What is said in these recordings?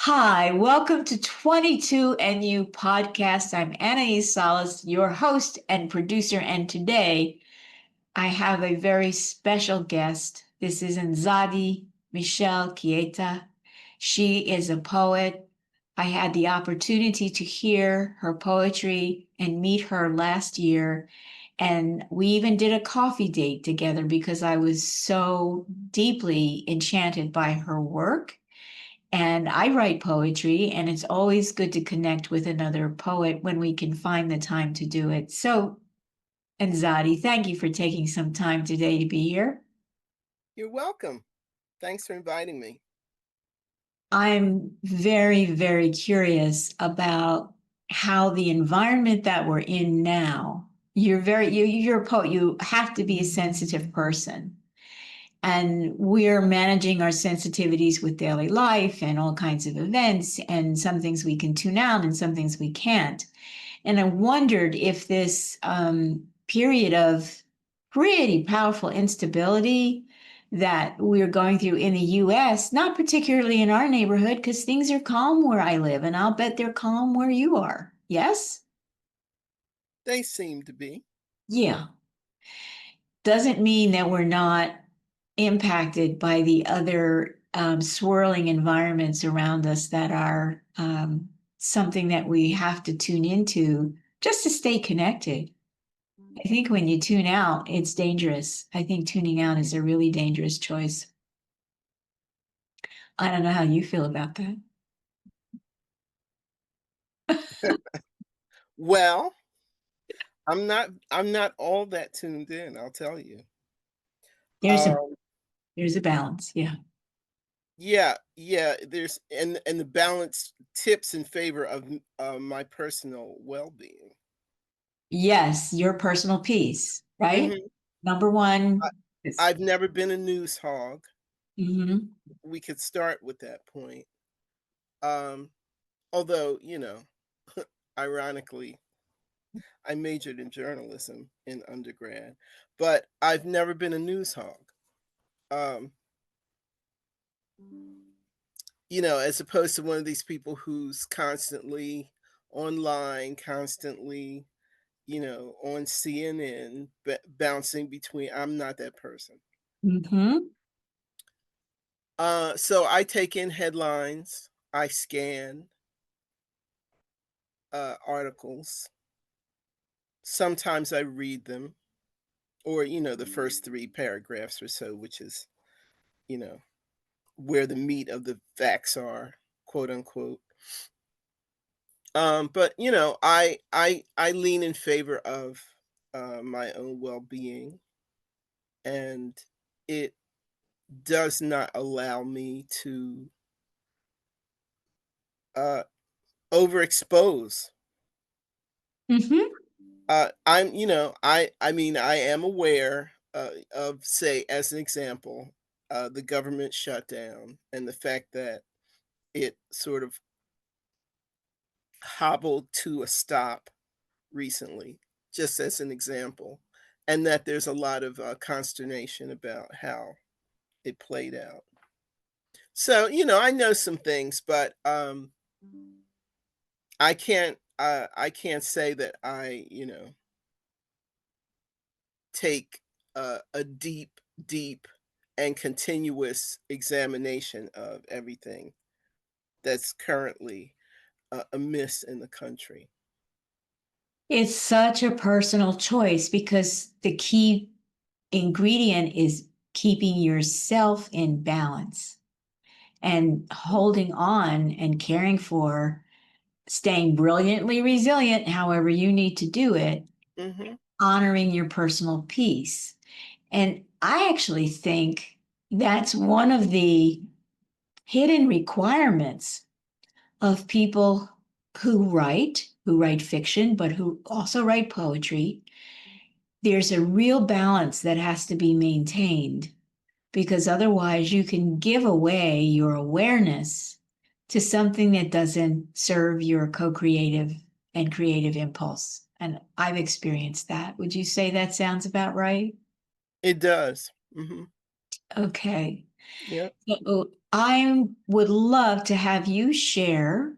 Hi, welcome to 22 NU Podcast. I'm Anais Salas, your host and producer, and today I have a very special guest. This is Nzadi Michelle Keita. She is a poet. I had the opportunity to hear her poetry and meet her last year, and we even did a coffee date together because I was so deeply enchanted by her work. And I write poetry, and it's always good to connect with another poet when we can find the time to do it. So, Anzadi, thank you for taking some time today to be here. You're welcome. Thanks for inviting me. I'm very, very curious about how the environment that we're in now. You're a poet. You have to be a sensitive person. And we're managing our sensitivities with daily life and all kinds of events, and some things we can tune out and some things we can't. And I wondered if this period of pretty powerful instability that we're going through in the US, not particularly in our neighborhood, because things are calm where I live, and I'll bet they're calm where you are. Yes? They seem to be. Yeah. Doesn't mean that we're not impacted by the other swirling environments around us that are something that we have to tune into just to stay connected. I think when you tune out, it's dangerous. I think tuning out is a really dangerous choice. I don't know how you feel about that. Well, I'm not all that tuned in, I'll tell you. There's a Um there's a balance. Yeah. yeah, there's and the balance tips in favor of my personal well-being. Yes, your personal peace, right? Mhm. Number I, one. Is, I've never been a news hog. mhm. We could start with that point. Um Although, ironically, I majored in journalism in undergrad, but I've never been a news hog. Um as opposed to one of these people who's constantly online, constantly, on CNN, bouncing between. I'm not that person. Mhm. So I take in headlines, I scan articles. Sometimes I read them, or the first three paragraphs or so, which is you know where the meat of the facts are, quote unquote. But I lean in favor of my own well-being, and it does not allow me to uh overexpose. Mhm. I mean, I am aware of, say, as an example, the government shutdown and the fact that it sort of hobbled to a stop recently, just as an example, and that there's a lot of consternation about how it played out. So, I know some things, but I can't say that I, take a deep, deep, and continuous examination of everything that's currently amiss in the country. It's such a personal choice because the key ingredient is keeping yourself in balance and holding on and caring for staying brilliantly resilient, however you need to do it, Hmm. honoring your personal peace. And I actually think that's one of the hidden requirements of people who write fiction, but who also write poetry. There's a real balance that has to be maintained because otherwise you can give away your awareness to something that doesn't serve your co-creative and creative impulse. And I've experienced that. Would you say that sounds about right? It does. Hmm. Okay. Yeah. So I would love to have you share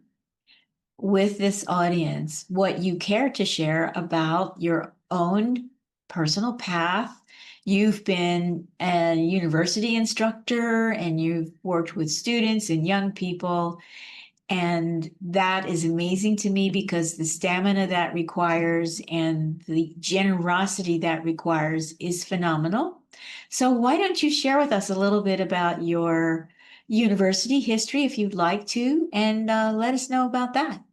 with this audience what you care to share about your own personal path. You've been a university instructor and you've worked with students and young people. And that is amazing to me because the stamina that requires and the generosity that requires is phenomenal. So, why don't you share with us a little bit about your university history if you'd like to, and let us know about that?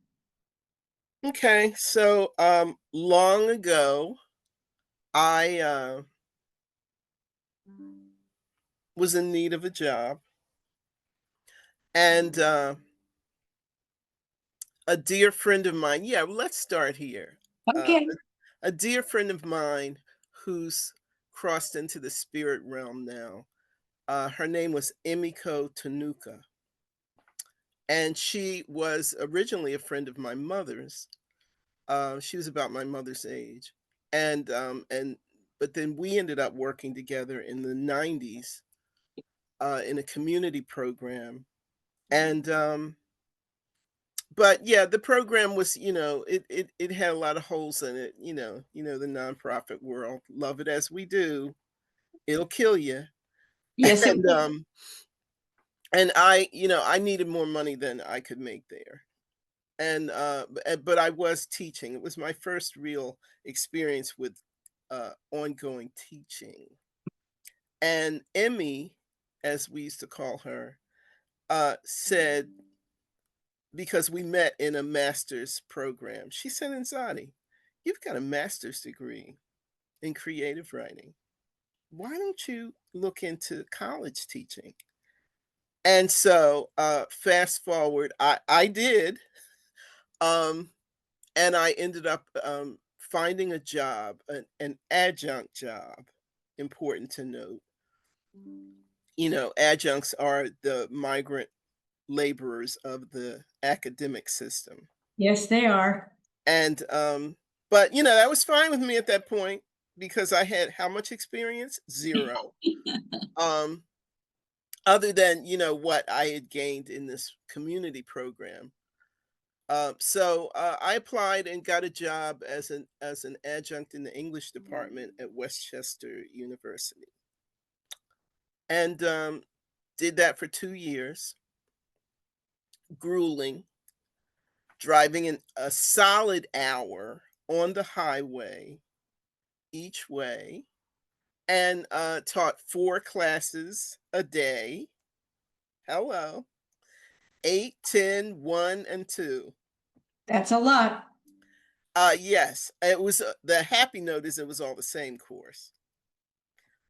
Okay, so long ago, I was in need of a job, and a dear friend of mine. Yeah, let's start here. Okay. A dear friend of mine who's crossed into the spirit realm now. Her name was Emiko Tanuka, and she was originally a friend of my mother's. She was about my mother's age, and but then we ended up working together in the '90s in a community program, and but yeah, the program was, it had a lot of holes in it. The nonprofit world. Love it as we do, it'll kill you. Yes, it And will. I needed more money than I could make there. And but I was teaching. It was my first real experience with ongoing teaching. And Emmy, as we used to call her, said, because we met in a master's program, she said, "Nzadi, you've got a master's degree in creative writing. Why don't you look into college teaching?" And so, fast forward, I did, um, and I ended up finding a job, an adjunct job. Important to note, adjuncts are the migrant laborers of the academic system. Yes, they are. And but that was fine with me at that point because I had how much experience? Zero. Um, other than, what I had gained in this community program. So I applied and got a job as an adjunct in the English department at Westchester University, and did that for 2 years. Grueling, driving in a solid hour on the highway each way, and taught 4 classes a day. Hello, 8, 10, 1, and 2. That's a lot. Yes, it was. The happy note is it was all the same course.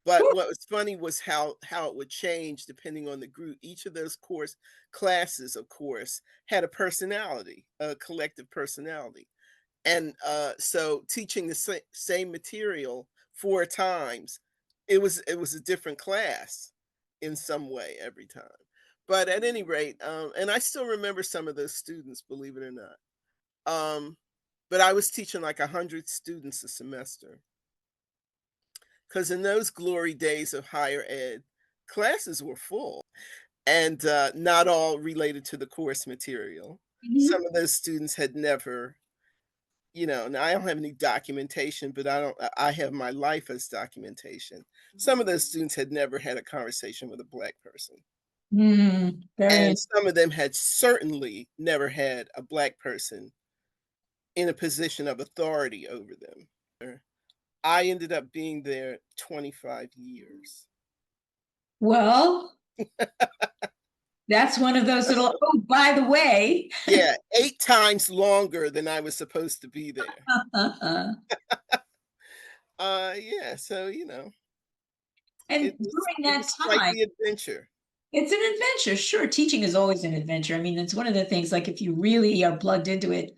But what was funny was how it would change depending on the group. Each of those course classes, of course, had a personality, a collective personality. And so teaching the same material 4 times, it was a different class in some way every time. But at any rate, and I still remember some of those students, believe it or not. Um, but I was teaching like 100 students a semester, because in those glory days of higher ed, classes were full, and not all related to the course material. Mhm. Some of those students had never, now I don't have any documentation, but I have my life as documentation. Some of those students had never had a conversation with a Black person, Very and some of them had certainly never had a Black person in a position of authority over them. I ended up being there 25 years. well. That's one of those little, oh, by the way. Yeah, 8 times longer than I was supposed to be there. Yeah, so, And it was during it that was quite time, the adventure. it's an adventure. Sure, teaching is always an adventure. I mean, it's one of the things, like, if you really are plugged into it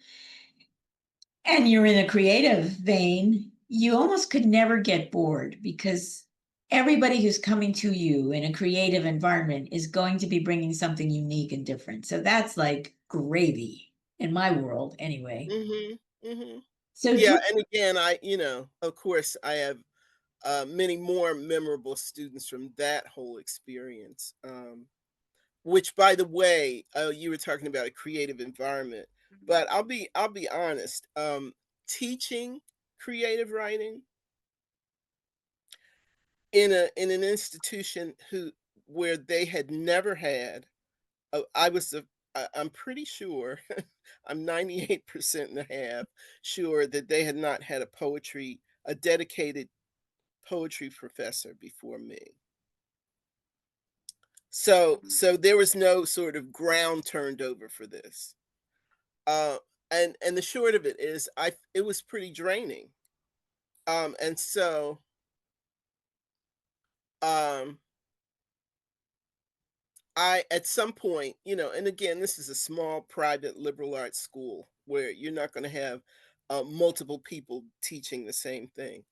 and you're in a creative vein, you almost could never get bored because everybody who's coming to you in a creative environment is going to be bringing something unique and different. So that's like gravy in my world, anyway. Mhm, mhm. So, Yeah, and again, of course, I have, many more memorable students from that whole experience. which by the way, you were talking about a creative environment, but I'll be honest, teaching creative writing in an institution who where they had never had I was I'm pretty sure I'm 98% and a half sure that they had not had a dedicated poetry professor before me. So there was no sort of ground turned over for this. Uh, and the short of it is it was pretty draining. And so um I at some point, and again, this is a small private liberal arts school where you're not going to have multiple people teaching the same thing.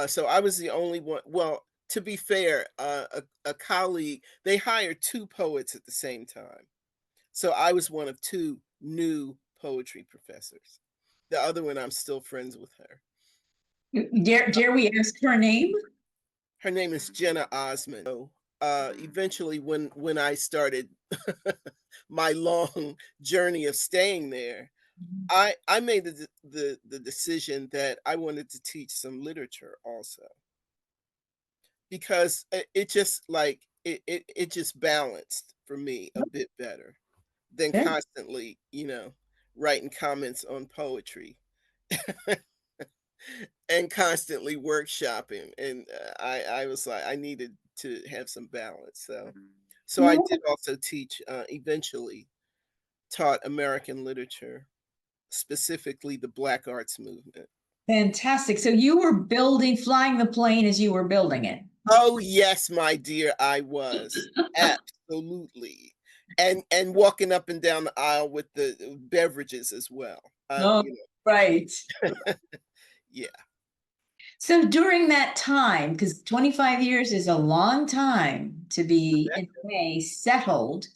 So I was the only one. Well, to be fair, a colleague, they hired two poets at the same time. So I was one of two new poetry professors. The other one, I'm still friends with her. Dare we ask her name? Her name is Jenna Osmond. So, eventually, when I started my long journey of staying there, I made the decision that I wanted to teach some literature also because it just it just balanced for me a bit better than Good. constantly writing comments on poetry and constantly workshopping. And I was like I needed to have some balance. So I No, did also teach, eventually taught American literature, specifically the Black arts movement. fantastic. So you were flying the plane as you were building it. Oh, yes, my dear, I was. Absolutely. And walking up and down the aisle with the beverages as well. Oh, right. Yeah. So during that time, because 25 years is a long time to be in a way settled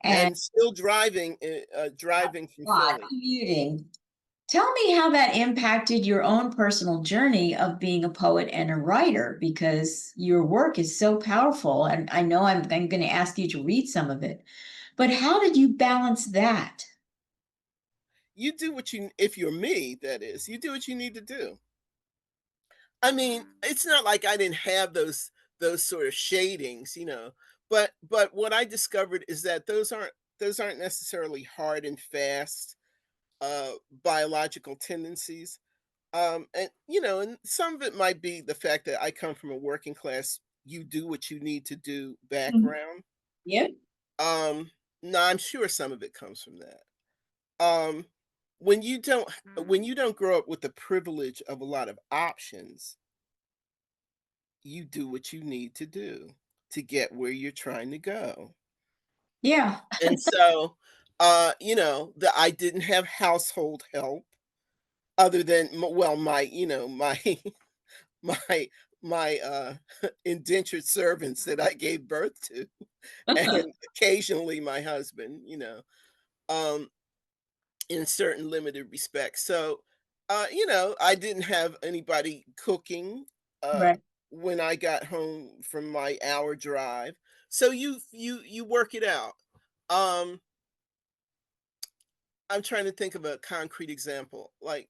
and And still driving from Philly. commuting, tell me how that impacted your own personal journey of being a poet and a writer, because your work is so powerful. And I know I'm going to ask you to read some of it, but how did you balance that? You do what you if you're me, that is, you do what you need to do. I mean, it's not like I didn't have those sort of shadings, but what I discovered is that those aren't necessarily hard and fast biological tendencies. And some of it might be the fact that I come from a working class, you do what you need to do Mhm. background. Yep. Um, no, I'm sure some of it comes from that. Um, when you don't grow up with the privilege of a lot of options, you do what you need to do to get where you're trying to go. Yeah. And so, that I didn't have household help other than well, my my indentured servants that I gave birth to, and occasionally my husband, um, in certain limited respects. So, I didn't have anybody cooking uh, Right. when I got home from my hour drive. So you work it out. Um, I'm trying to think of a concrete example. Like,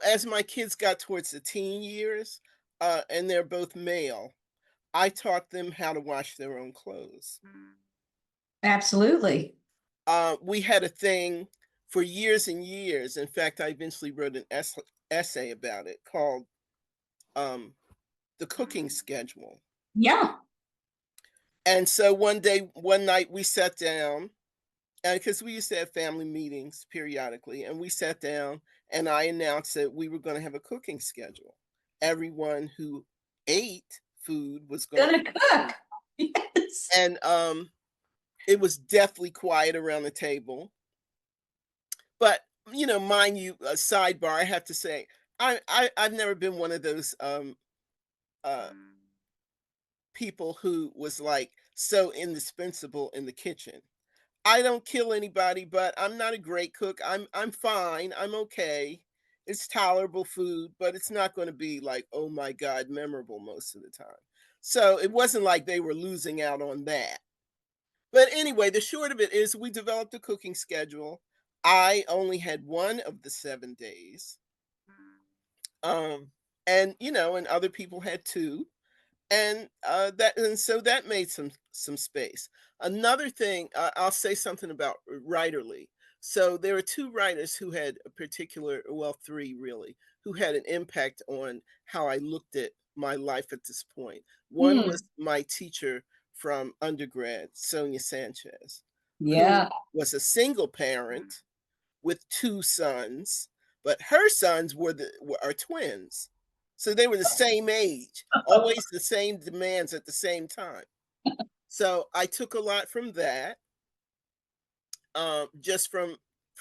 as my kids got towards the teen years, and they're both male, I taught them how to wash their own clothes. Absolutely. We had a thing for years and years. In fact, I eventually wrote an essay about it called um, "The Cooking Schedule." Yeah. And so one night, we sat down, and because we used to have family meetings periodically, and we sat down, and I announced that we were going to have a cooking schedule. Everyone who ate food was going to Gonna cook cook. food, Yes. and it was deathly quiet around the table. But, mind you, a sidebar, I have to say, I've never been one of those, uh, people who was, like, so indispensable in the kitchen. I don't kill anybody, but I'm not a great cook. I'm fine, I'm okay. It's tolerable food, but it's not gonna be like, "Oh my god," memorable most of the time. So, it wasn't like they were losing out on that. But anyway, the short of it is we developed a cooking schedule. I only had one of the 7 days. Um, and and other people had two. And so that made some space. Another thing, I'll say something about writerly. So there are two writers who had a particular, well, three really, who had an impact on how I looked at my life at this point. One Hmm. was my teacher from undergrad, Sonia Sanchez, who Yeah. was a single parent with two sons, but her sons are twins. So they were the same age, always the same demands at the same time. So I took a lot from that, just from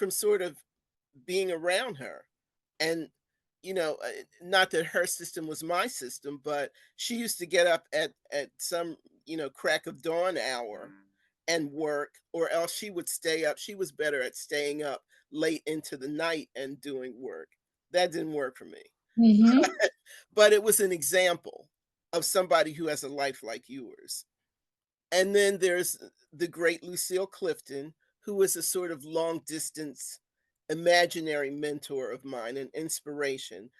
sort of being around her. And not that her system was my system, but she used to get up at some crack of dawn hour and work, or else she would stay up. She was better at staying up late into the night and doing work. That didn't work for me. Hmm. But it was an example of somebody who has a life like yours. And then there's the great Lucille Clifton, who was a sort of long distance imaginary mentor of mine and inspiration.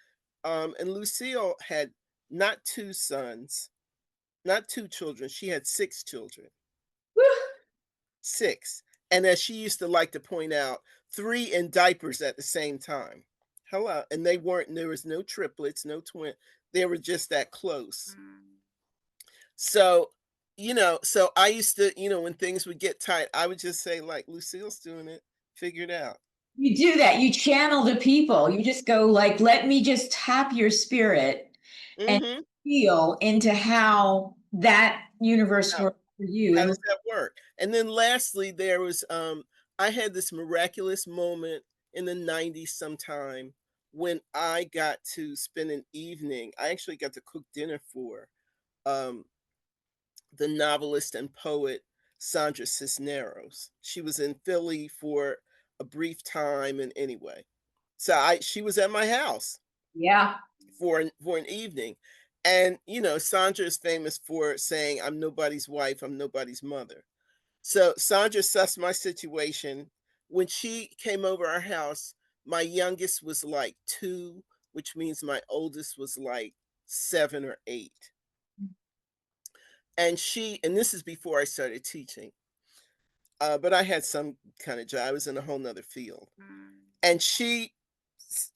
And Lucille had not two sons, not two children. She had six children, six. And as she used to like to point out, three in diapers at the same time. Hello. And they weren't, there was no triplets, no twin. They were just that close. So, so I used to, when things would get tight, I would just say, like, Lucille's doing it, figure it out. You do that. You channel the people. You just go like, let me just tap your spirit and Hmm. feel into how that universe works for you. How And does that work? And then lastly, there was I had this miraculous moment in the 90s sometime when I got to spend an evening. I actually got to cook dinner for um the novelist and poet Sandra Cisneros. She was in Philly for a brief time, and anyway. So I she was at my house yeah. for an evening. And Sandra is famous for saying, "I'm nobody's wife, I'm nobody's mother." So Sandra sussed my situation. When she came over our house, my youngest was like 2, which means my oldest was like 7 or 8. And this is before I started teaching, but I had some kind of job. I was in a whole nother field. And she s-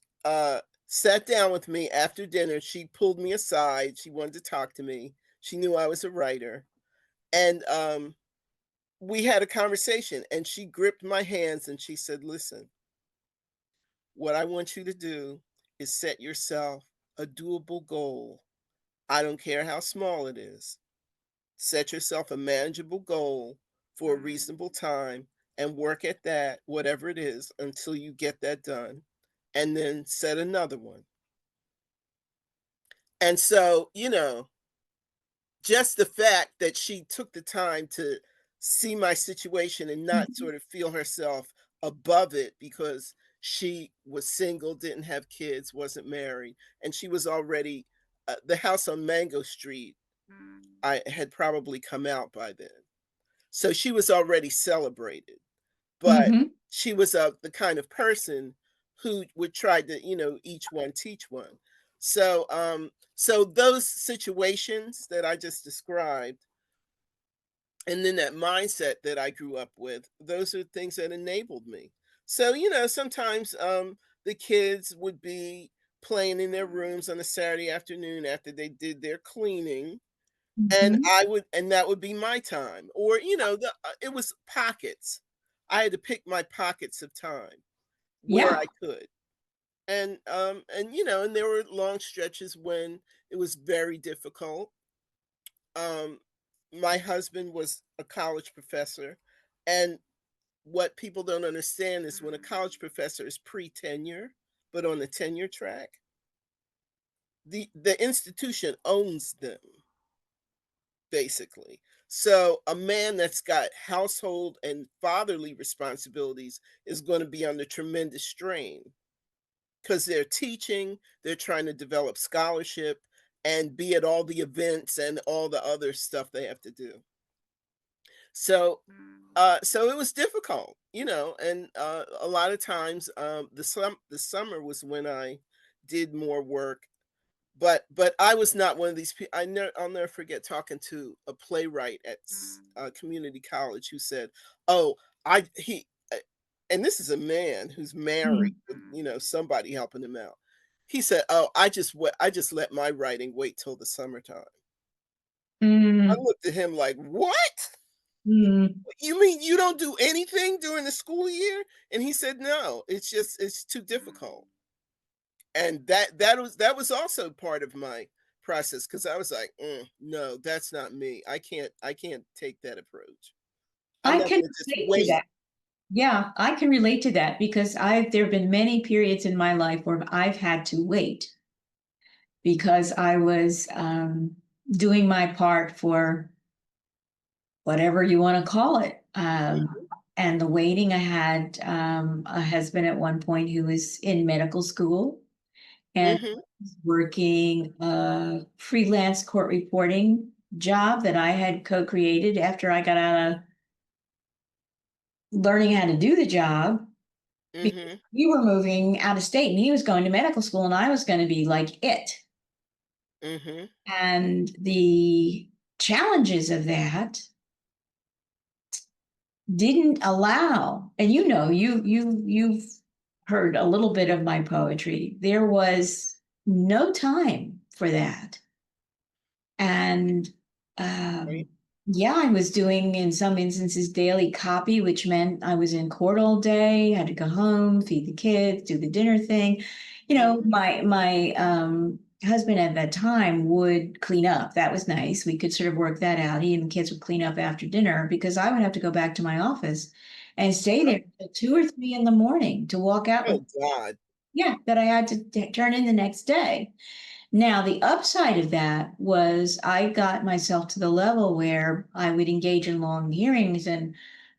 sat down with me after dinner. She pulled me aside. She wanted to talk to me. She knew I was a writer. And we had a conversation, and she gripped my hands and she said, "Listen, what I want you to do is set yourself a doable goal. I don't care how small it is. Set yourself a manageable goal for a reasonable time and work at that, whatever it is, until you get that done. And then set another one." And so, just the fact that she took the time to see my situation and not Mhm. sort of feel herself above it because she was single, didn't have kids, wasn't married, and she was already the house on Mango Street. I had probably come out by then. So she was already celebrated, but Mhm. she was the kind of person who would try to, each one teach one. So those situations that I just described, and then that mindset that I grew up with, those are things that enabled me. So, sometimes the kids would be playing in their rooms on a Saturday afternoon after they did their cleaning, and Mhm. that would be my time. Or, it was pockets. I had to pick my pockets of time where Yeah. I could. And there were long stretches when it was very difficult. Um, my husband was a college professor, and what people don't understand is when a college professor is pre-tenure, but on the tenure track, the institution owns them basically. So a man that's got household and fatherly responsibilities is going to be under tremendous strain because they're teaching, they're trying to develop scholarship and be at all the events and all the other stuff they have to do. So, so it was difficult, you know, and a lot of times, the summer was when I did more work. But I was not one of these people. I'll never forget talking to a playwright at community college who said, "Oh, I he," and this is a man who's married, Mm, with, you know, somebody helping him out. He said, "Oh, I just let my writing wait till the summertime." I mm, looked at him like, "What? mm. You mean you don't do anything during the school year?" And he said, "No, it's too difficult." And that was also part of my process, because I was like, no, that's not me. I can't take that approach. I'm I not can gonna just relate to wait." that. Yeah, I can relate to that because there have been many periods in my life where I've had to wait because I was doing my part for whatever you want to call it. Mhm, And the waiting, I had a husband at one point who was in medical school and mhm, was working a freelance court reporting job that I had co-created after I got out of learning how to do the job. Because mhm, we were moving out of state and he was going to medical school and I was going to be like it. mhm, And the challenges of that didn't allow, and you've heard a little bit of my poetry. There was no time for that. And right, um, yeah, I was doing in some instances daily copy, which meant I was in court all day, had to go home, feed the kids, do the dinner thing. You know, mhm, my husband at that time would clean up. That was nice. We could sort of work that out. He and the kids would clean up after dinner because I would have to go back to my office and stay there right. till 2 or 3 in the morning to walk out with, Oh god. yeah, that I had to turn in the next day. Now, the upside of that was I got myself to the level where I would engage in long hearings, and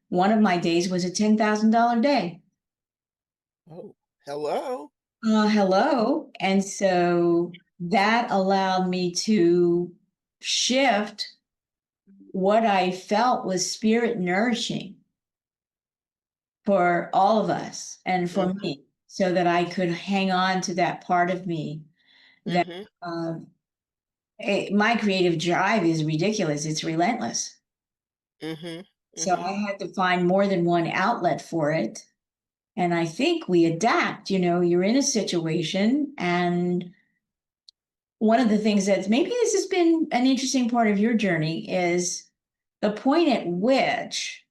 one of my days was a $10,000 day. Oh, hello. Hello. And so that allowed me to shift what I felt was spirit nourishing for all of us and for Mhm, me, so that I could hang on to that part of me that mhm, uh, my creative drive is ridiculous. It's relentless. mhm, So mhm. I had to find more than one outlet for it. And I think we adapt. You're in a situation, and one of the things that's maybe this has been an interesting part of your journey is the point at which,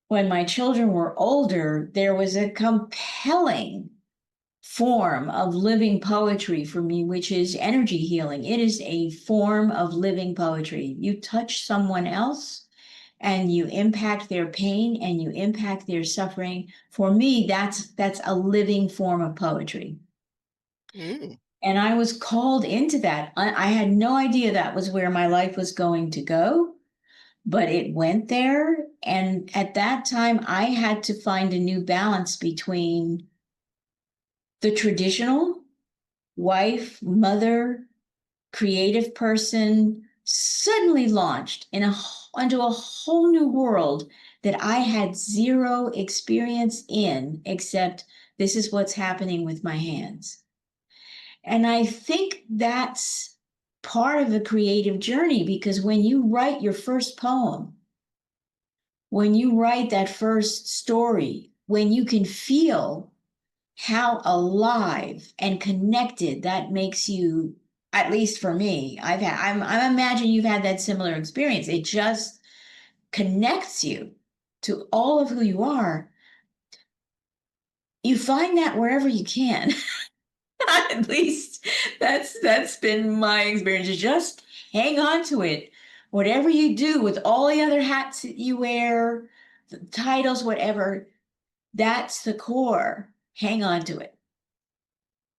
when my children were older, there was a compelling form of living poetry for me, which is energy healing. It is a form of living poetry. You touch someone else and you impact their pain and you impact their suffering. For me, that's a living form of poetry. Mm, And I was called into that. I had no idea that was where my life was going to go, but it went there. And at that time, I had to find a new balance between the traditional wife, mother, creative person, suddenly launched into a whole new world that I had zero experience in, except this is what's happening with my hands. And I think that's part of the creative journey because when you write your first poem, when you write that first story, when you can feel how alive and connected that makes you, at least for me, I'm imagine you've had that similar experience. It just connects you to all of who you are. You find that wherever you can. At least that's been my experience. Just hang on to it. Whatever you do with all the other hats that you wear, the titles, whatever, that's the core. Hang on to it.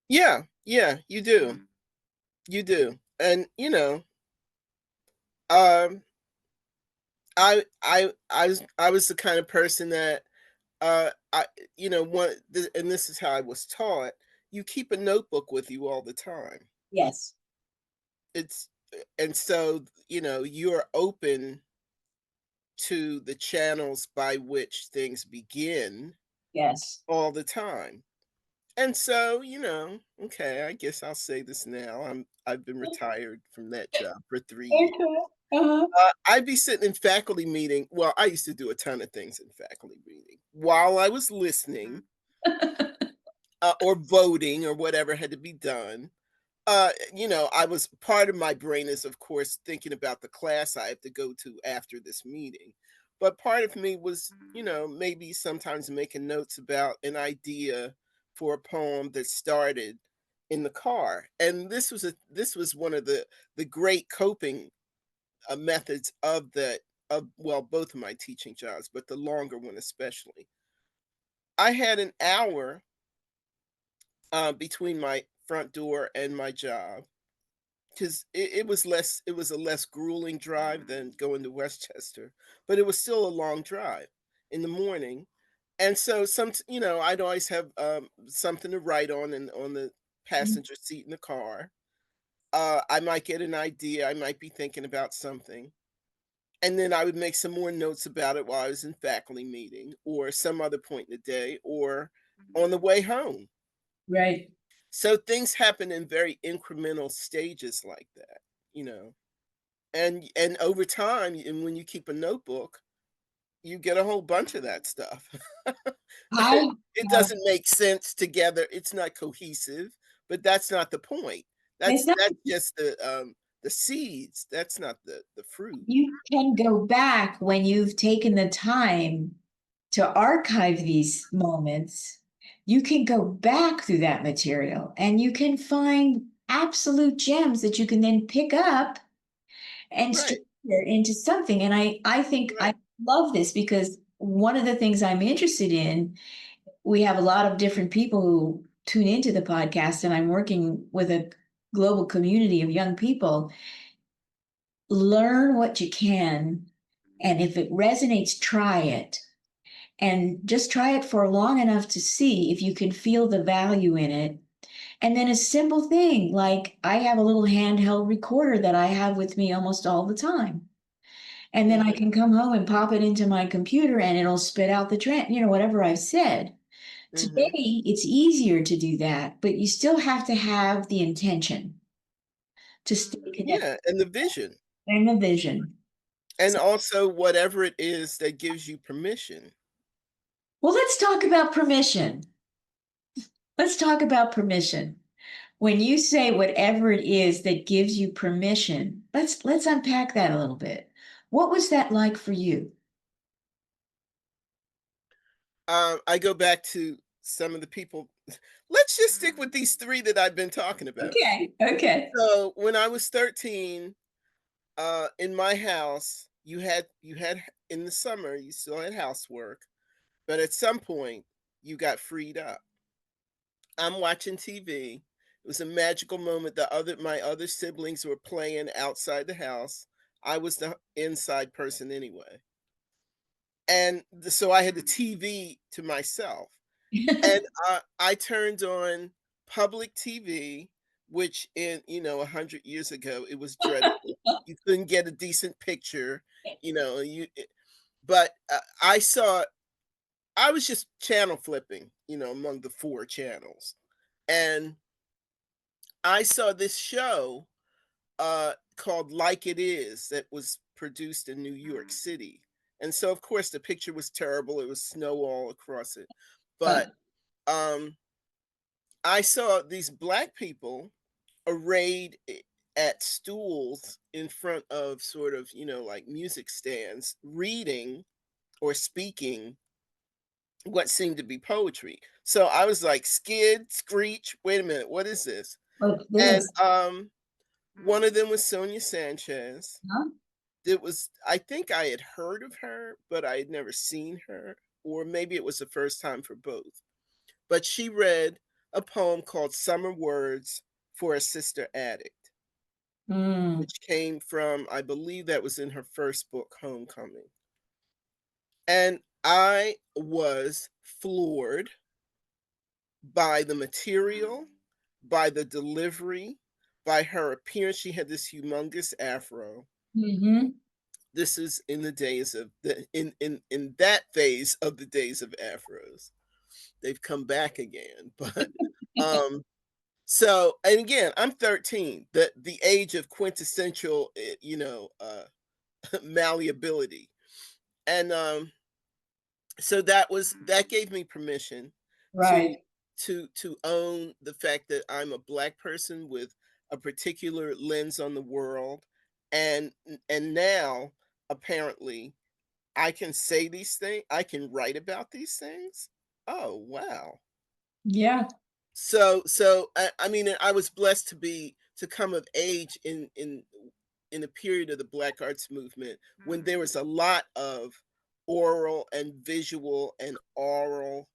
yeah, yeah, you do, you do. And, um, I was the kind of person that, I and this is how I was taught, you keep a notebook with you all the time. Yes. It's and so, you're open to the channels by which things begin Yes. all the time. And so, okay, I guess I'll say this now. I've been retired from that job for 3 years. Okay. Uh-huh. I'd be sitting in faculty meeting. Well, I used to do a ton of things in faculty meeting while I was listening, or voting or whatever had to be done. I was part of my brain is, of course, thinking about the class I have to go to after this meeting. But part of me was, maybe sometimes making notes about an idea for a poem that started in the car. And this was one of the great coping methods of well, both of my teaching jobs, but the longer one especially. I had an hour between my front door and my job, 'cause it was a less grueling drive than going to Westchester, but it was still a long drive in the morning, and so I'd always have, something to write on the passenger seat in the car. I might get an idea, I might be thinking about something, and then I would make some more notes about it while I was in faculty meeting or some other point in the day or on the way home. Right. So things happen in very incremental stages like that, you know? And over time, and when you keep a notebook, you get a whole bunch of that stuff. I It have, doesn't make sense together, it's not cohesive, but that's not the point. it's That's not, just the seeds, that's not the fruit. you can go back when you've taken the time to archive these moments. You can go back through that material and you can find absolute gems that you can then pick up and Right, structure into something. And I think I right. love this because one of the things I'm interested in, we have a lot of different people who tune into the podcast, and I'm working with a global community of young people. Learn what you can, and if it resonates, try it. And just try it for long enough to see if you can feel the value in it. And then a simple thing like I have a little handheld recorder that I have with me almost all the time. And then I Mhm, can come home and pop it into my computer and it'll spit out whatever I've said. Today, mhm. it's easier to do that, but you still have to have the intention to stay connected Yeah, and the vision, and the vision. and So, also whatever it is that gives you permission. well, let's talk about permission. Let's talk about permission. When you say whatever it is that gives you permission, let's unpack that a little bit. What was that like for you? I go back to some of the people. Let's just stick with these 3 that I've been talking about. Okay, okay. So, when I was 13, in my house, you had in the summer, you still had housework, but at some point, you got freed up. I'm watching TV. It was a magical moment. My other siblings were playing outside the house. I was the inside person anyway. And so I had the TV to myself. And, I turned on public TV, which 100 years ago, it was dreadful. You couldn't get a decent picture, you but, I was just channel flipping, among the 4 channels, and I saw this show, called Like It Is that was produced in New York City, and so, of course, the picture was terrible, it was snow all across it, but, um I saw these black people arrayed at stools in front of sort of, like music stands, reading or speaking what seemed to be poetry. So I was like, skid, screech, wait a minute, what is this? What's And this? one of them was Sonia Sanchez. Huh? It was, I think I had heard of her, but I had never seen her, or maybe it was the first time for both. But she read a poem called Summer Words for a Sister Addict, Mm, which came from, I believe that was in her first book, Homecoming. And I was floored by the material, by the delivery, by her appearance. She had this humongous afro. hmm this is in the days of the in that phase of the days of afros. They've come back again, but, um, so and again, I'm 13, the age of quintessential, malleability, and, so that gave me permission to Right. to own the fact that I'm a Black person with a particular lens on the world, and now, apparently, I can say these things, I can write about these things? Oh, wow. Yeah. So, I mean, I was blessed to come of age in a period of the Black arts movement when there was a lot of oral and visual and oral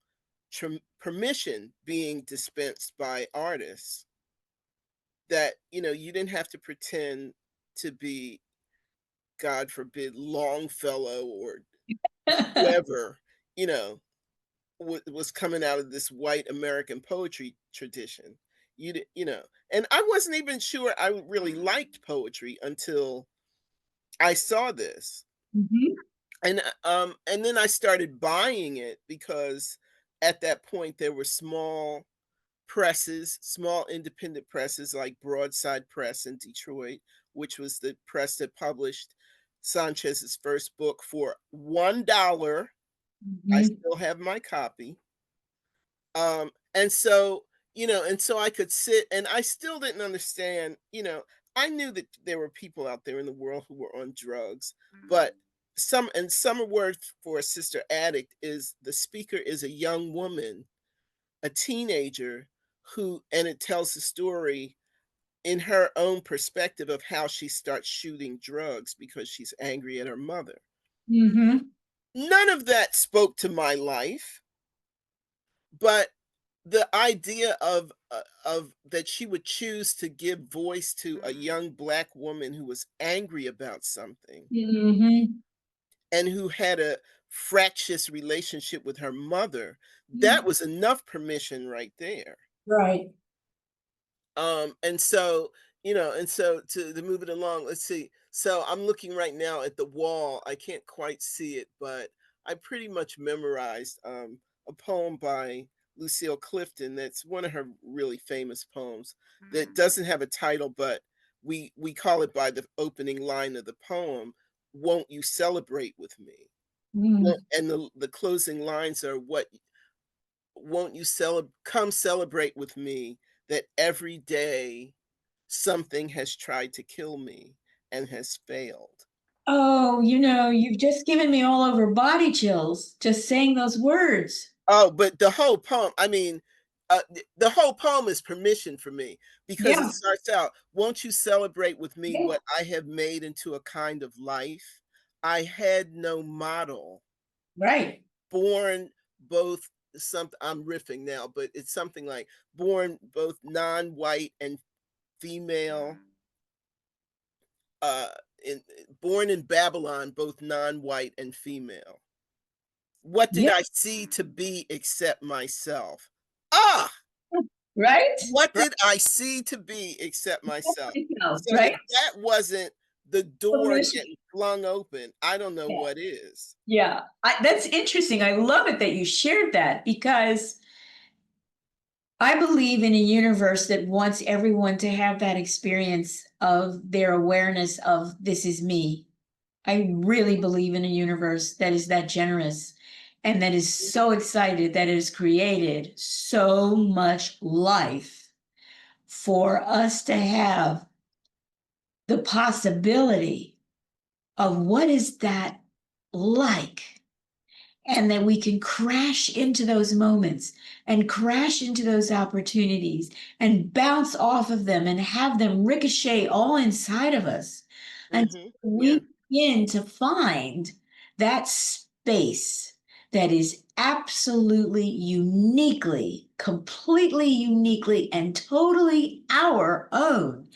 permission being dispensed by artists that, you didn't have to pretend to be, God forbid, Longfellow or whoever, you know, was coming out of this white American poetry tradition. And I wasn't even sure I really liked poetry until I saw this. Mhm. And then I started buying it because at that point there were small independent presses like Broadside Press in Detroit, which was the press that published Sanchez's first book for $1. I Mhm. still have my copy. And so I could sit, and I still didn't understand, I knew that there were people out there in the world who were on drugs, but summer word for a sister addict is the speaker is a young woman, a teenager and it tells the story in her own perspective of how she starts shooting drugs because she's angry at her mother. Mhm. None of that spoke to my life, but the idea of that she would choose to give voice to a young Black woman who was angry about something Mhm. and who had a fractious relationship with her mother, that Mhm. was enough permission right there. Right. And so to move it along, let's see. So I'm looking right now at the wall. I can't quite see it, but I pretty much memorized a poem by Lucille Clifton. That's one of her really famous poems that doesn't have a title, but we call it by the opening line of the poem. Won't you celebrate with me? Mm. And the closing lines are, what won't you come celebrate with me that every day something has tried to kill me and has failed. Oh, you've just given me all over body chills just saying those words. Oh, but the whole poem, I mean, the whole poem is permission for me because it Yeah. starts out, won't you celebrate with me Yeah. what I have made into a kind of life? I had no model, Right. born both I'm riffing now, but it's something like born both non-white and female, uh, in born in Babylon, both non-white and female. What did Yeah. I see to be except myself? Ah! Right. What Right. did I see to be except myself? So Right. if that wasn't the door Permission. getting flung open, I don't know Yeah. what is. Yeah. That's interesting. I love it that you shared that because I believe in a universe that wants everyone to have that experience of their awareness of this is me. I really believe in a universe that is that generous and that is so excited that it has created so much life for us to have the possibility of what is that like, and that we can crash into those moments and crash into those opportunities and bounce off of them and have them ricochet all inside of us until Yeah. we begin to find that space that is absolutely uniquely, completely uniquely, and totally our own.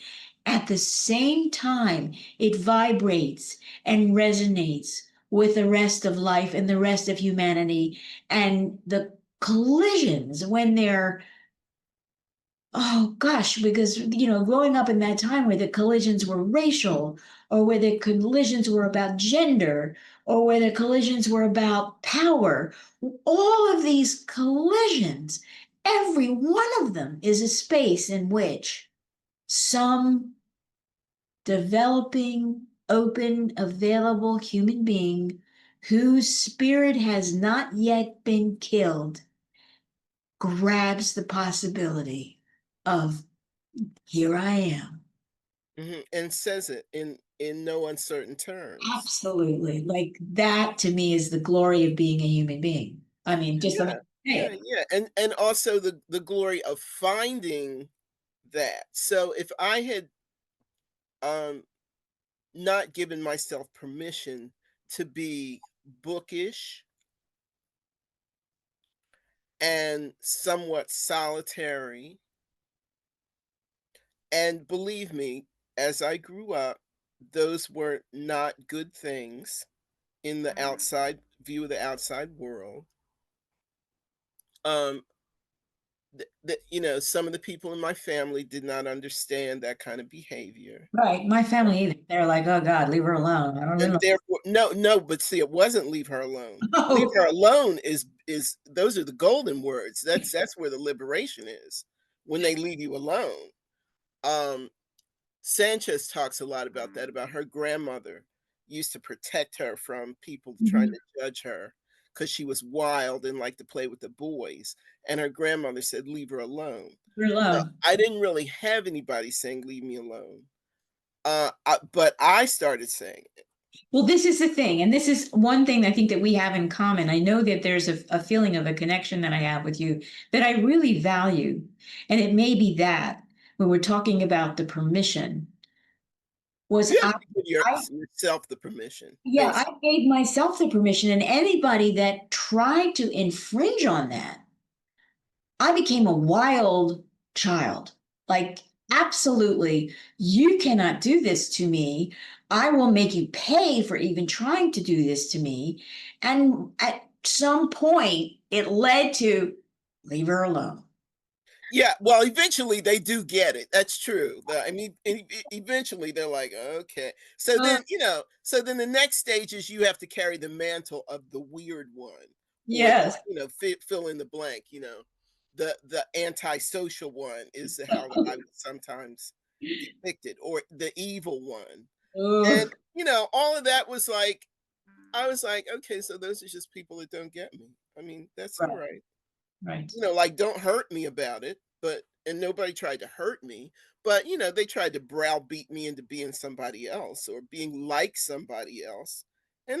At the same time, it vibrates and resonates with the rest of life and the rest of humanity. And the collisions, when they're Oh gosh, because growing up in that time where the collisions were racial, or where the collisions were about gender, or where the collisions were about power, all of these collisions, every one of them is a space in which some developing, open, available human being whose spirit has not yet been killed grabs the possibility of, here I am. And says it in no uncertain terms. Absolutely. Like that to me is the glory of being a human being. I mean, just let me Yeah, say yeah, it. yeah, and also the glory of finding that. So if I had, um, not given myself permission to be bookish and somewhat solitary, and believe me, as I grew up, those were not good things in the outside view of the outside world. Um, some of the people in my family did not understand that kind of behavior. Right. My family either. They're like, oh God, leave her alone. I don't And know. therefore no, no, but see, it wasn't "leave her alone." "Leave Oh, her alone" is those are the golden words. That's where the liberation is, when they leave you alone. Um, Sanchez talks a lot about that, about her grandmother used to protect her from people trying mhm. to judge her because she was wild and liked to play with the boys, and her grandmother said, "Leave her alone." You're Well, alone. I didn't really have anybody saying, "Leave me alone." But I started saying it. Well, this is the thing, and this is one thing I think that we have in common. I know that there's a feeling of a connection that I have with you that I really value. And it may be that when we're talking about the permission, was You have to give I yourself the permission, yeah, I basically. gave myself the permission, and anybody that tried to infringe on that, I became a wild child. Like, absolutely, you cannot do this to me. I will make you pay for even trying to do this to me. And at some point, it led to leave her alone. Yeah, well, eventually they do get it. That's true. I mean, eventually they're like, okay. Uh, So then the next stage is you have to carry the mantle of the weird one, or yes. fill in the blank. The antisocial one is how I would sometimes depict it, or the evil one. And Ugh. all of that was like, I was like, okay, so those are just people that don't get me. I mean, that's all Right, right. right. Like, don't hurt me about it, and nobody tried to hurt me, but, they tried to browbeat me into being somebody else or being like somebody else. I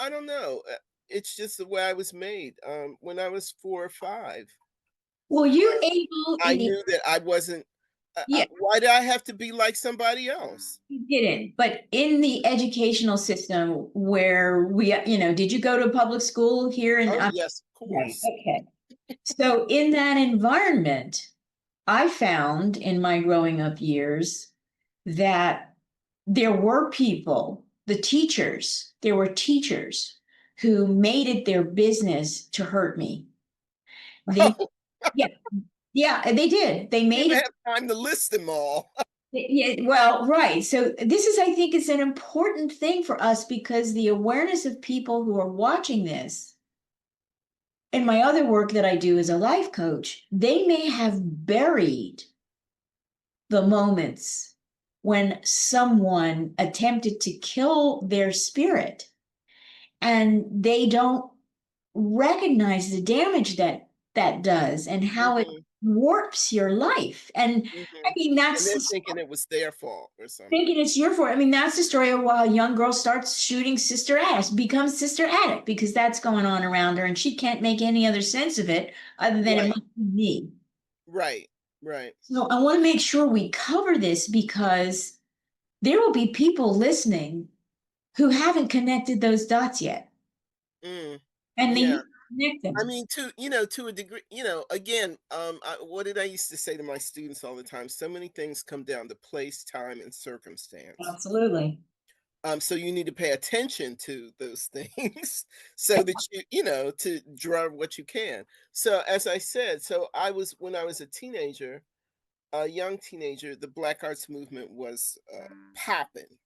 don't know. It's just the way I was made. When I was 4 or 5, Were you able I in the, knew that I wasn't. yeah, Why did I have to be like somebody else? you didn't, but in the educational system where did you go to public school here in, Oh, yes, of right, course. okay. So in that environment, I found in my growing up years that there were people, there were teachers who made it their business to hurt me. They, Oh, yeah, yeah, they did. They you made didn't it. have time to list them all. Yeah, well, right. So this is, I think, is an important thing for us because the awareness of people who are watching this, and my other work that I do as a life coach, they may have buried the moments when someone attempted to kill their spirit and they don't recognize the damage that that does and how it Mhm, warps your life. And I mhm. mean, And that's then the thinking it was their fault or something. thinking it's your fault. I mean, that's the story of why a young girl starts shooting Sister Addict, becomes Sister Addict, because that's going on around her and she can't make any other sense of it other than it Right, must be me. right, right. So I want to make sure we cover this because there will be people listening who haven't connected those dots yet. Mm, And they yeah. need to connect I them. mean, to a degree, again, what did I used to say to my students all the time? So many things come down to place, time, and circumstance. Absolutely. So you need to pay attention to those things so that to draw what you can. So as I said, so when I was a teenager, a young teenager, the Black Arts Movement was popping.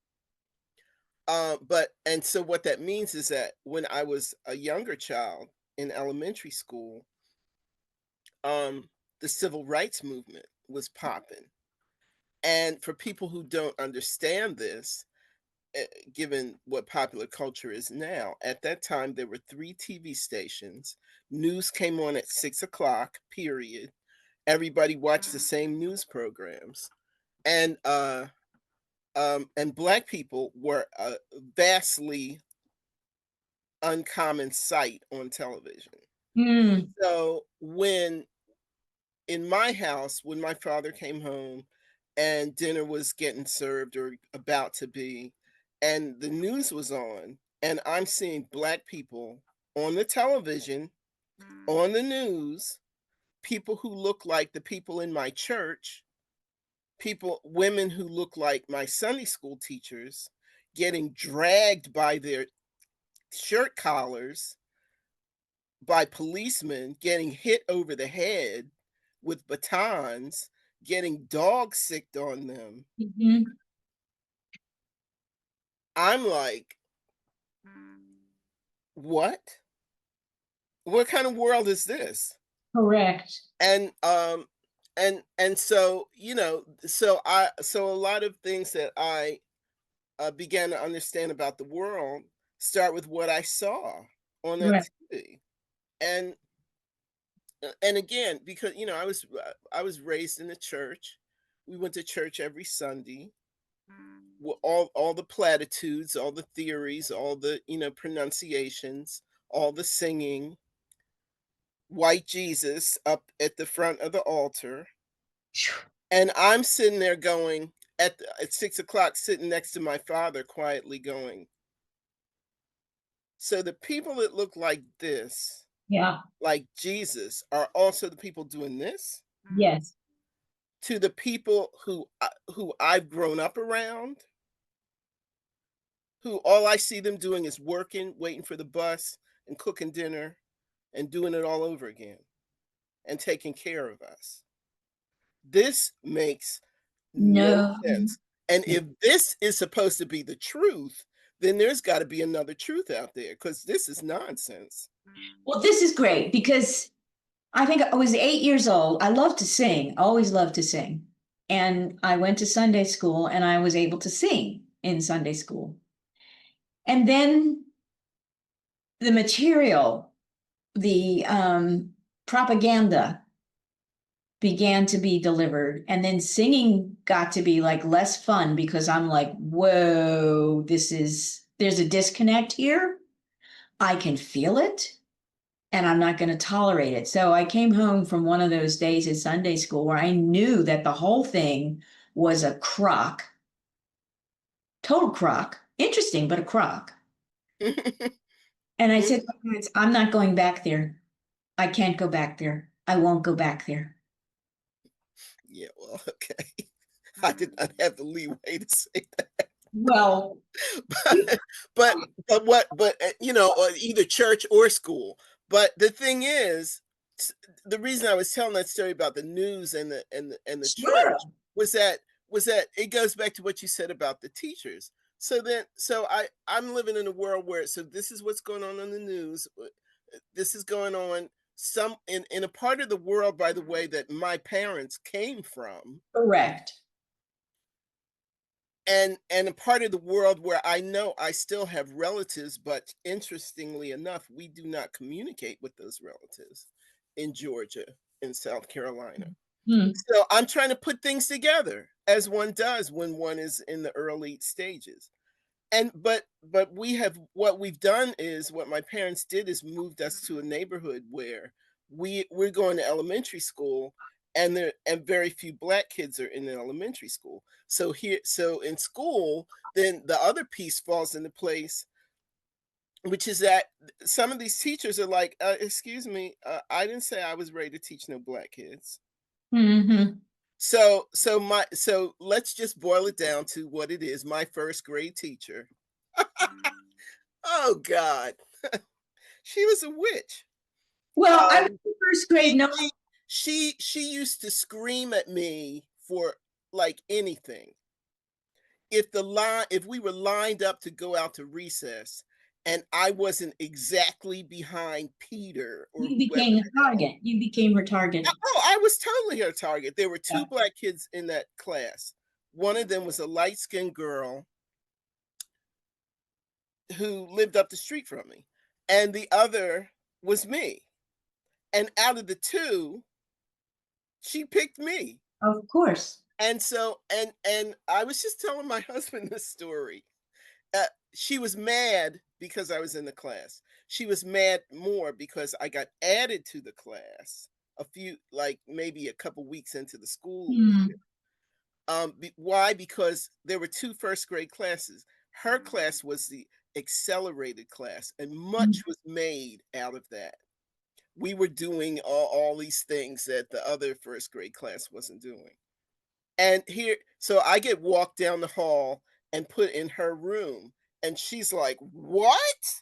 And so what that means is that when I was a younger child in elementary school, um, the civil rights movement was popping. And for people who don't understand this, given what popular culture is now, at that time there were three TV stations. News came on at 6 o'clock, period. Everybody watched the same news programs. And black people were a vastly uncommon sight on television. Mm. So when in my house, when my father came home and dinner was getting served or about to be, and the news was on, and I'm seeing black people on the television, on the news, people who look like the people in my church, women who look like my Sunday school teachers, getting dragged by their shirt collars by policemen, getting hit over the head with batons, getting dog sicked on them. Mhm. I'm like, what? What kind of world is this? Correct. And so so a lot of things that I began to understand about the world start with what I saw on that Right. TV. And and again, because I was raised in the church. We went to church every Sunday. All the platitudes, all the theories, all the pronunciations, all the singing, white Jesus up at the front of the altar, and I'm sitting there going at 6 o'clock, sitting next to my father, quietly going. So the people that look like this, Yeah. like Jesus, are also the people doing this Yes. to the people who I've grown up around, who all I see them doing is working, waiting for the bus, and cooking dinner, and doing it all over again, and taking care of us. This makes no No. sense. And if this is supposed to be the truth, then there's got to be another truth out there because this is nonsense. Well, this is great because I think I was 8 years old. I love to sing, always loved to sing. And I went to Sunday school and I was able to sing in Sunday school. And then the material, the propaganda began to be delivered. And then singing got to be like less fun because I'm like, whoa, there's a disconnect here. I can feel it and I'm not going to tolerate it. So I came home from one of those days at Sunday school where I knew that the whole thing was a crock, total crock. Interesting, but a crock. And I said, I'm not going back there. I can't go back there. I won't go back there. Yeah, well, okay. I did not have the leeway to say that. Well, but either church or school. But the thing is, the reason I was telling that story about the news and the sure. church was that it goes back to what you said about the teachers. I'm living in a world where this is what's going on the news. This is going on in a part of the world, by the way, that my parents came from, Correct. and a part of the world where I know I still have relatives, but interestingly enough, we do not communicate with those relatives in Georgia, in South Carolina. Hmm. So I'm trying to put things together as one does when one is in the early stages. And but what we've done is what my parents did is moved us to a neighborhood where we're going to elementary school, and very few black kids are in the elementary school. So in school, then the other piece falls into place, which is that some of these teachers are like, excuse me, I didn't say I was ready to teach no black kids. Hmm. So let's just boil it down to what it is. My first grade teacher, oh God, she was a witch. Well, I was Um, in first grade. she No, she she used to scream at me for like anything. If we were lined up to go out to recess and I wasn't exactly behind Peter or You whoever became a the hell. target. You became her target. Oh, I was totally her target. There were Yeah. two black kids in that class. One of them was a light-skinned girl who lived up the street from me, and the other was me. And out of the two, she picked me. Of course. And so and I was just telling my husband this story. She was mad because I was in the class. She was mad more because I got added to the class a few, like maybe a couple weeks into the school year. Hmm. Why? Because there were two first grade classes. Her class was the accelerated class, and much was made out of that. We were doing all these things that the other first grade class wasn't doing. And here, so I get walked down the hall and put in her room, and she's like, "What?"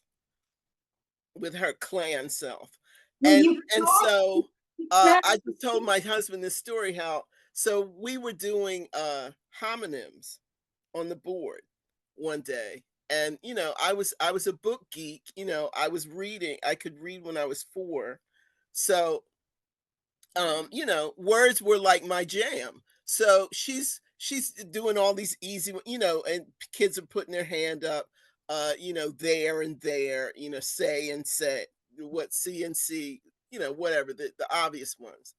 with her clan self. Well, And you and thought so that. I just told my husband this story how so we were doing homonyms on the board one day. And I was a book geek, I was reading, I could read when I was 4. So words were like my jam. So she's doing all these easy, and kids are putting their hand up, there and there, say and say, what C and C, whatever the obvious ones.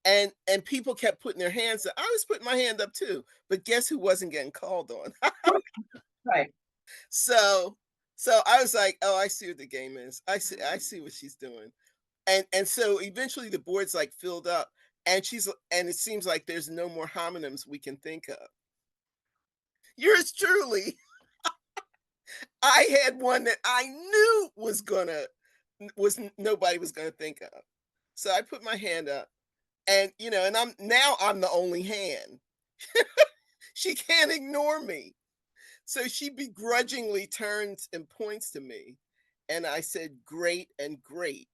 And people kept putting their hands up. I was putting my hand up too, but guess who wasn't getting called on? Right. so so I was like, oh, I see what the game is. I see what she's doing. And so eventually the board's like filled up, and it seems like there's no more homonyms we can think of. Yours truly, I had one that I knew nobody was gonna think of. So I put my hand up, and I'm the only hand. She can't ignore me. So she begrudgingly turns and points to me. And I said, great and great.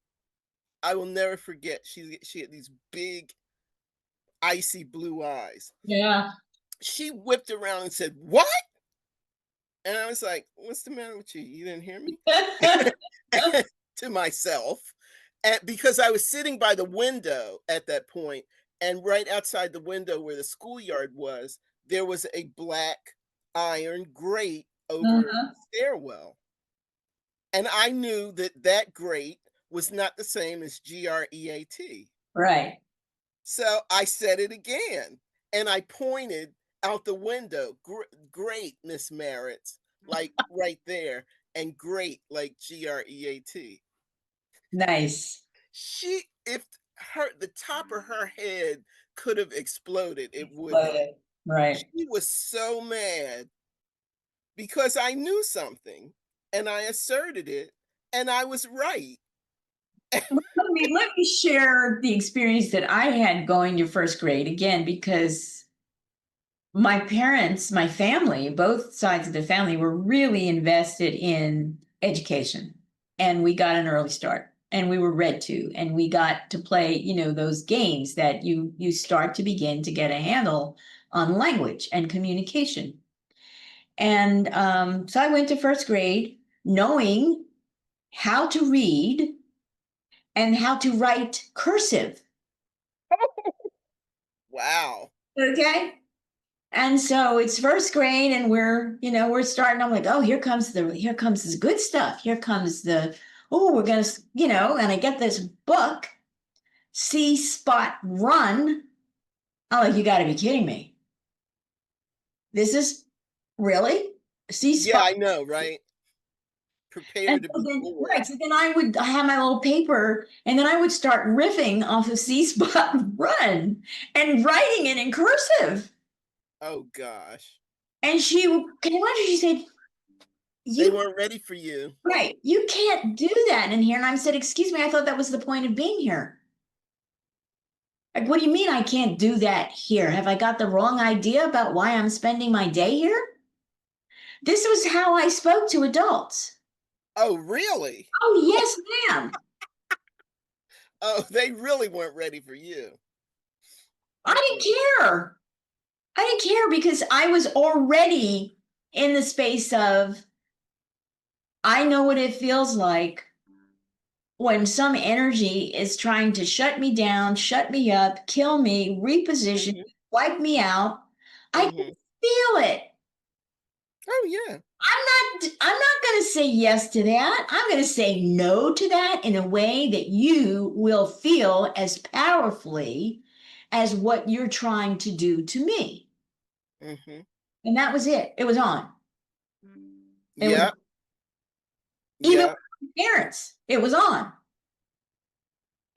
I will never forget. She had these big icy blue eyes. Yeah. She whipped around and said, "What?" And I was like, "What's the matter with you? You didn't hear me?" To myself. And because I was sitting by the window at that point, and right outside the window where the schoolyard was, there was a black iron grate over Uh-huh. the stairwell. And I knew that that grate was not the same as GREAT. Right. So I said it again, and I pointed out the window. Great, Miss Merritt's, like right there, and great, like GREAT. Nice. If the top of her head could have exploded, it would have. Exploded. Right. She was so mad because I knew something and I asserted it and I was right. Let me share the experience that I had going to first grade again, because my parents, my family, both sides of the family were really invested in education. And we got an early start and we were read to, and we got to play, those games that you start to begin to get a handle on language and communication. And so I went to first grade knowing how to read and how to write cursive. Wow. Okay. And so it's first grade and we're starting. I'm like, oh, here comes this good stuff. Here comes we're gonna, and I get this book, See Spot Run. I'm like, you gotta be kidding me. This is really See Yeah, Spot. I know, right? And Prepare to so be then, bored. right. So then I have my little paper, and then I would start riffing off of See Spot Run and writing it in cursive. Oh gosh. And can you imagine? She said, They "You weren't ready for you. right, you can't do that in here." And I said, "Excuse me, I thought that was the point of being here." Like, what do you mean I can't do that here? Have I got the wrong idea about why I'm spending my day here? This was how I spoke to adults. Oh, really? Oh, yes, ma'am. Oh, they really weren't ready for you. I Mm-mm. didn't care. I didn't care because I was already in the space of, I know what it feels like when some energy is trying to shut me down, shut me up, kill me, reposition, Mhm, wipe me out. I can mhm. feel it. Oh, yeah. I'm not going to say yes to that. I'm going to say no to that in a way that you will feel as powerfully as what you're trying to do to me. Mhm. And that was it. It was on. It was Yeah, even yeah. with my parents. It was on.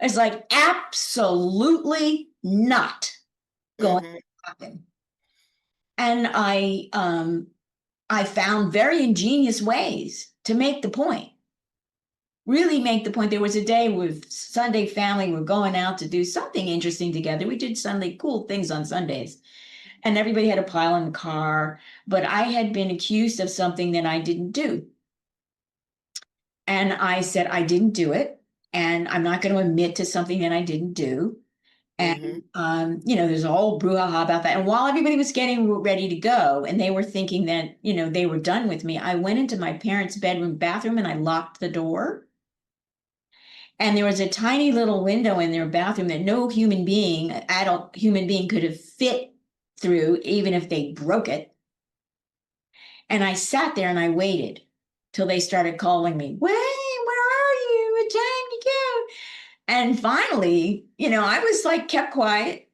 It's like absolutely not going Mhm, to happen. And I found very ingenious ways to make the point. Really make the point. There was a day with Sunday family, we're going out to do something interesting together. We did Sunday cool things on Sundays, and everybody had a pile in the car. But I had been accused of something that I didn't do. And I said, I didn't do it. And I'm not going to admit to something that I didn't do. mhm. And, there's a whole brouhaha about that. And while everybody was getting ready to go and they were thinking that, they were done with me, I went into my parents' bedroom bathroom and I locked the door. And there was a tiny little window in their bathroom that no human being, adult human being, could have fit through, even if they broke it. And I sat there and I waited till they started calling me, Wayne, where are you? It's time to go. And finally, I was like, kept quiet.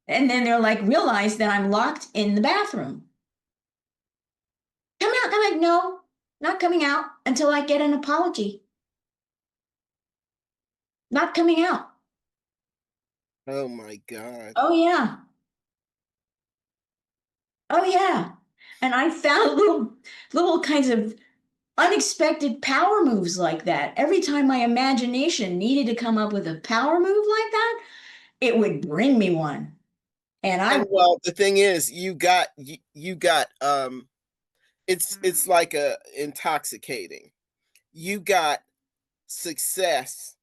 And then they're like, realized that I'm locked in the bathroom. Come out. I'm like, no, not coming out until I get an apology. Not coming out. Oh my god. Oh, yeah. Oh, yeah. And I found little kinds of unexpected power moves like that. Every time my imagination needed to come up with a power move like that, it would bring me one. And I, And, well, the thing is, it's like a intoxicating. You got success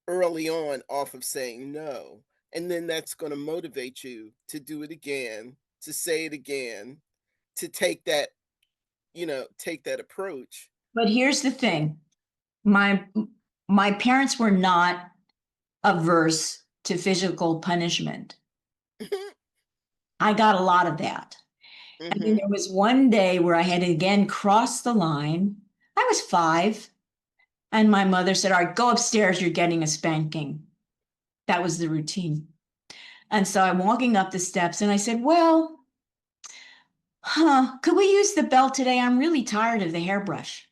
early on off of saying no, and then that's gonna motivate you to do it again, to say it again, to take that approach. but here's the thing. My my parents were not averse to physical punishment. I got a lot of that. And then Mhm. there was one day where I had again crossed the line. I was 5, and my mother said, All right, go upstairs, you're getting a spanking. That was the routine. And so I'm walking up the steps and I said, Well, could we use the belt today? I'm really tired of the hairbrush.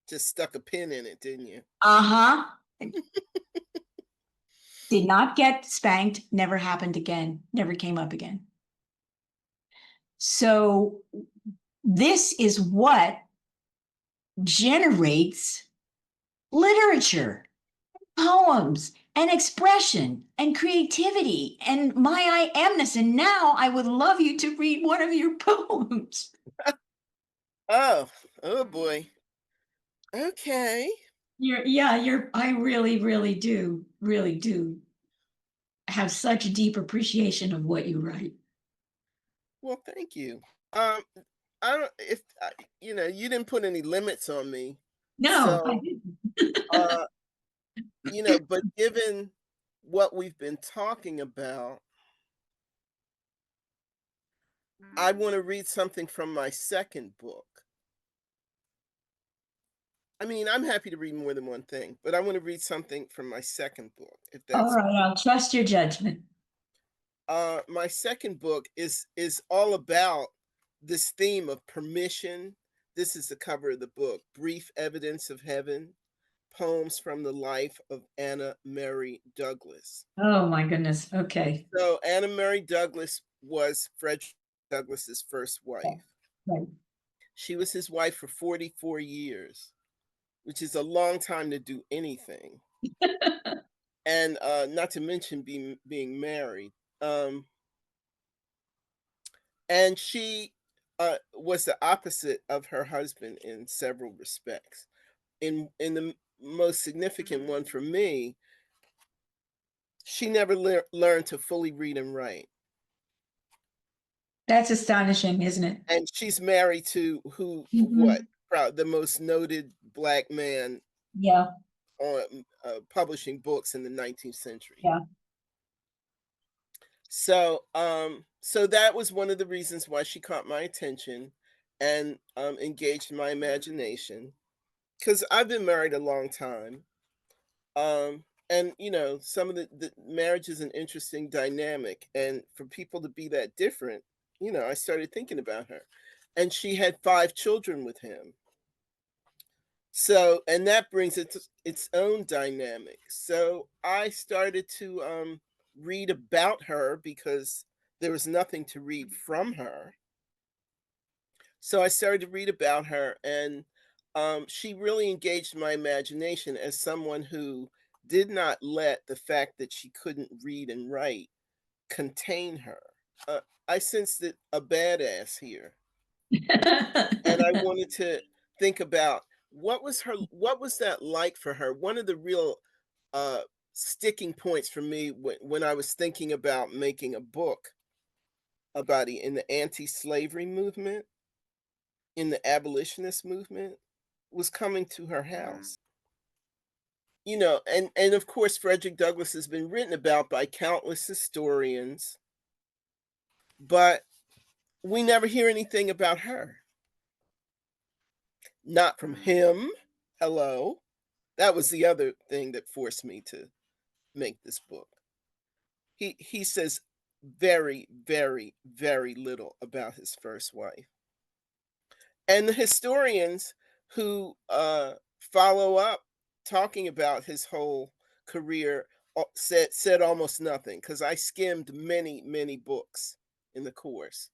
Just stuck a pin in it, didn't you? Uh-huh. Did not get spanked, never happened again, never came up again. So this is what generates literature, poems, and expression and creativity and my I amness. And now I would love you to read one of your poems. Oh, oh boy. Okay. I really, really do have such a deep appreciation of what you write. Well, thank you. Um, I don't if you didn't put any limits on me. No, I So, didn't. uh, but given what we've been talking about, I want to read something from my second book. I mean, I'm happy to read more than one thing, but I want to read something from my second book, if All that's right, I'll trust your judgment. my second book is all about this theme of permission. This is the cover of the book, Brief Evidence of Heaven, Poems from the Life of Anna Mary Douglas. Oh my goodness. Okay. So Anna Mary Douglas was Frederick Douglass's first Yeah, wife. right. She was his wife for 44 years, which is a long time to do anything. And not to mention being married. Um, and she was the opposite of her husband in several respects. In the most significant one for me, She never learned to fully read and write. That's astonishing, isn't it? And she's married to who what? Mhm. The most noted black man Yeah, on publishing books in the 19th century. yeah. So that was one of the reasons why she caught my attention and engaged my imagination. Because I've been married a long time, and some of the marriage is an interesting dynamic, and for people to be that different, I started thinking about her, and she had 5 children with him. So, and that brings its own dynamic. So I started to read about her because there was nothing to read from her. So I started to read about her, and she really engaged my imagination as someone who did not let the fact that she couldn't read and write contain her. I sensed that a badass here, and I wanted to think about what was that like for her. One of the real uh, sticking points for me when I was thinking about making a book about in the anti-slavery movement, in the abolitionist movement, was coming to her house. And of course Frederick Douglass has been written about by countless historians, but we never hear anything about her. Not from him. Hello. That was the other thing that forced me to make this book. He says very, very, very little about his first wife. And the historians who follow up talking about his whole career said almost nothing, because I skimmed many, many books in the course.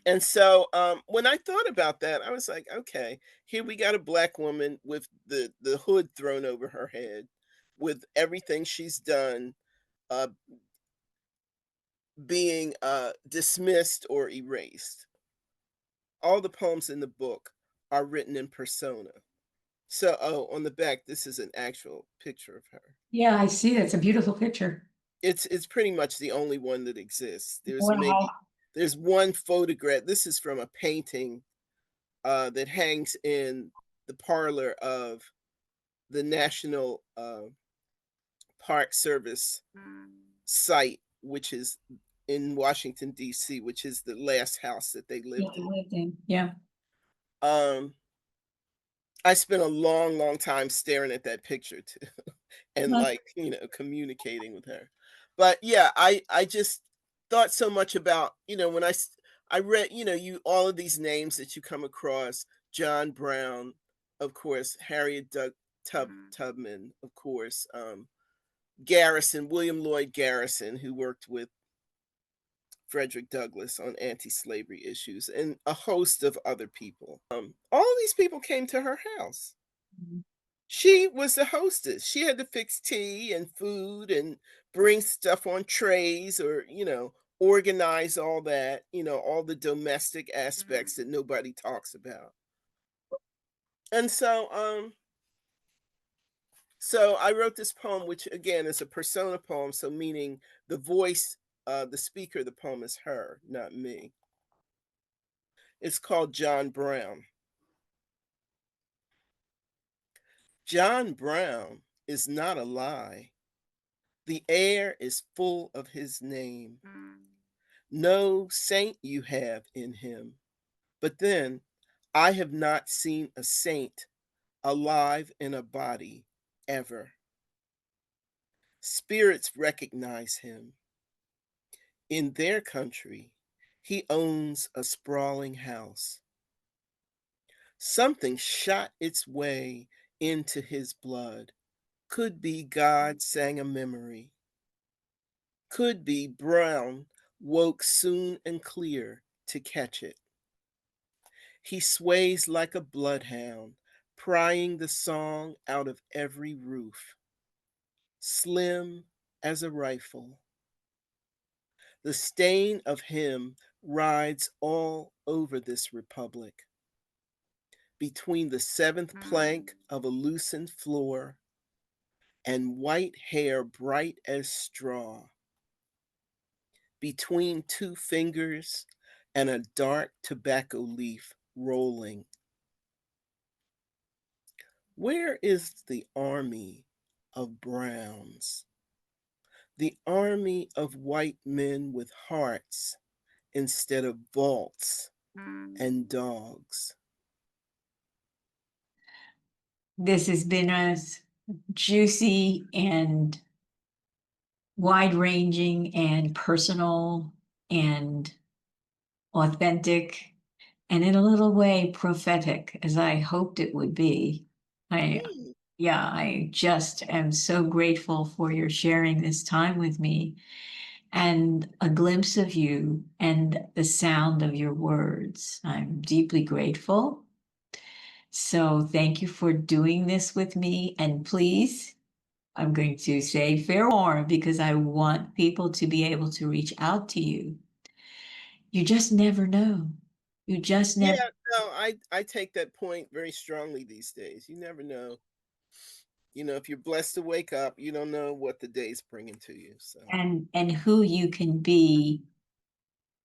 And so when I thought about that, I was like, okay, here we got a black woman with the hood thrown over her head, with everything she's done uh, being dismissed or erased. All the poems in the book are written in persona. So, oh, on the back, this is an actual picture of her. Yeah, I see. That's a beautiful picture. It's pretty much the only one that exists. Wow. There's one photograph. This is from a painting that hangs in the parlor of the National Park Service site, which is in Washington D.C., which is the last house that they Yeah, lived I in. lived in. Yeah. Um, I spent a long, long time staring at that picture too, and Uh, like communicating with her. But yeah, I just thought so much about when I read you all of these names that you come across: John Brown, of course, Harriet Tubman, of course, Garrison, William Lloyd Garrison, who worked with Frederick Douglass on anti-slavery issues, and a host of other people. All of these people came to her house. She was the hostess. She had to fix tea and food and bring stuff on trays, or, organize all that, all the domestic aspects that nobody talks about. And so I wrote this poem, which again is a persona poem, so meaning the voice, the speaker of the poem is her, not me. It's called John Brown. John Brown is not a lie. The air is full of his name. No saint you have in him. But then I have not seen a saint alive in a body ever. Spirits recognize him. In their country, he owns a sprawling house. Something shot its way into his blood. Could be God sang a memory. Could be Brown woke soon and clear to catch it. He sways like a bloodhound, prying the song out of every roof. Slim as a rifle. The stain of him rides all over this republic. Between the seventh plank of a loosened floor and white hair bright as straw, between two fingers and a dark tobacco leaf rolling. Where is the army of browns? The army of white men with hearts instead of vaults and dogs. This has been as juicy and wide ranging and personal and authentic and in a little way prophetic as I hoped it would be. I, Mm, yeah, I just am so grateful for your sharing this time with me and a glimpse of you and the sound of your words. I'm deeply grateful. So thank you for doing this with me. And please, I'm going to say fair warning because I want people to be able to reach out to you. You just never know. You just never. yeah, no, I take that point very strongly these days. You never know. If you're blessed to wake up, you don't know what the day's bringing to you. So, And who you can be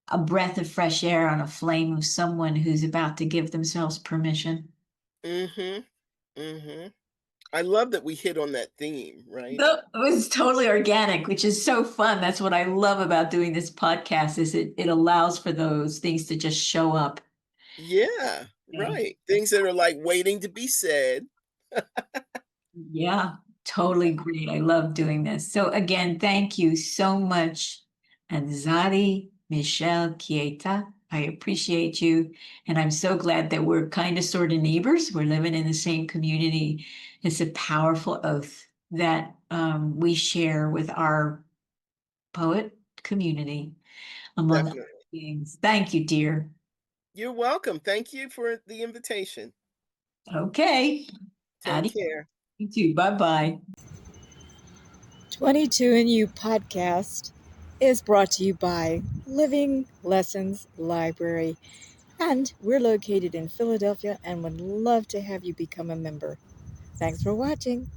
a breath of fresh air on a flame of someone who's about to give themselves permission. mhm, mhm. I love that we hit on that theme, right? It was totally organic, which is so fun. That's what I love about doing this podcast is it allows for those things to just show up. Yeah, Yeah. right. Things that are like waiting to be said. Yeah, totally great. I love doing this. So again, thank you so much, Nzadi Michelle Keita. I appreciate you. And I'm so glad that we're kind of sort of neighbors. We're living in the same community. It's a powerful oath that we share with our poet community, among other Definitely. things. Thank you, dear. You're welcome. Thank you for the invitation. Okay. Take Addie, care. you too. Bye-bye. 22 and You podcast is brought to you by Living Lessons Library. And we're located in Philadelphia and would love to have you become a member. Thanks for watching.